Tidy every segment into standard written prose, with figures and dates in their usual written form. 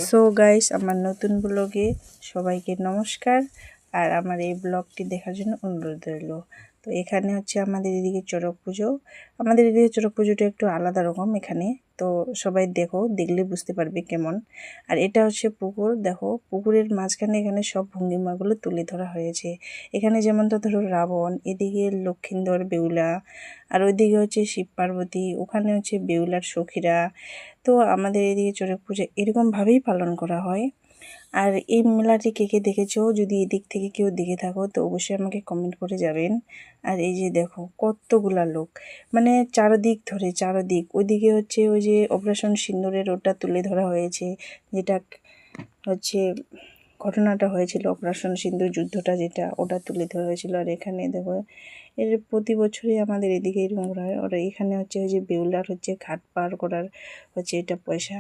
So guys, আমার নতুন ব্লগে সবাইকে নমস্কার। আর আমার এই ব্লগটি দেখার জন্য অনুরোধ রইল। তো এখানে হচ্ছে আমাদের এদিকে চড়ক পুজো। আমাদের এদিকে চড়ক পুজোটা একটু আলাদা রকম এখানে। তো সবাই দেখলে বুঝতে পারবে কেমন। আর এটা হচ্ছে পুকুর। দেখো, পুকুরের মাঝখানে এখানে সব ভঙ্গিমাগুলো তুলে ধরা হয়েছে। এখানে যেমন তো ধরো রাবণ, এদিকে লক্ষিন্দর বেউলা, আর ওইদিকে হচ্ছে শিব পার্বতী, ওখানে হচ্ছে বেউলার সখীরা। তো আমাদের এদিকে চড়ক পূজা এরকমভাবেই পালন করা হয়। আর এই মেলাটি কে কে দেখেছো, যদি এদিক থেকে কেউ দেখে থাকো তো অবশ্যই আমাকে কমেন্ট করে যাবেন। আর এই যে দেখো কতগুলা লোক, মানে চারদিক ওইদিকে হচ্ছে ওই যে অপারেশন সিন্দুরের ওটা তুলে ধরা হয়েছে, যেটা হচ্ছে ঘটনাটা হয়েছিল, অপারেশন সিন্দুর যুদ্ধটা যেটা, ওটা তুলে ধরা হয়েছিল। আর এখানে দেখো, এর প্রতি বছরই আমাদের এদিকে এরকম করা হয়। ওরা এখানে হচ্ছে ওই যে বেউলার হচ্ছে ঘাট পার করার হচ্ছে এটা পয়সা।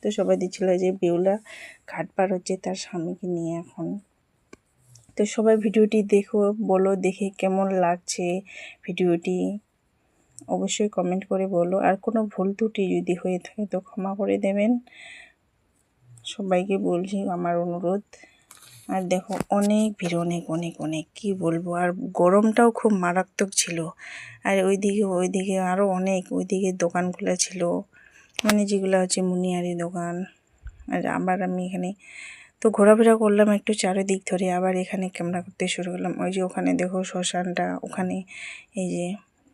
তো সবাই দিচ্ছিল যে বেউলা ঘাট পার হচ্ছে তার স্বামীকে নিয়ে এখন। তো সবাই ভিডিওটি দেখো, বলো দেখে কেমন লাগছে ভিডিওটি, অবশ্যই কমেন্ট করে বলো। আর কোনো ভুল ত্রুটি যদি হয়ে থাকে তো ক্ষমা করে দেবেন, সবাইকে বলছি আমার অনুরোধ। আর দেখো অনেক ভিড়, অনেক অনেক অনেক কী বলবো। আর গরমটাও খুব মারাত্মক ছিল। আর ওইদিকে আরও অনেক ওইদিকে দোকানগুলো ছিল, মানে যেগুলো হচ্ছে মুনিয়ারি দোকান। আর আবার আমি এখানে তো ঘোরাফেরা করলাম একটু চারিদিক ধরে, আবার এখানে ক্যামেরা করতে শুরু করলাম। ওই যে ওখানে দেখো শ্মশানটা, ওখানে এই যে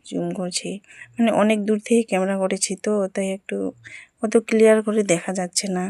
জুম করছি, মানে অনেক দূর থেকে ক্যামেরা করেছি তো তাই একটু অত ক্লিয়ার করে দেখা যাচ্ছে না।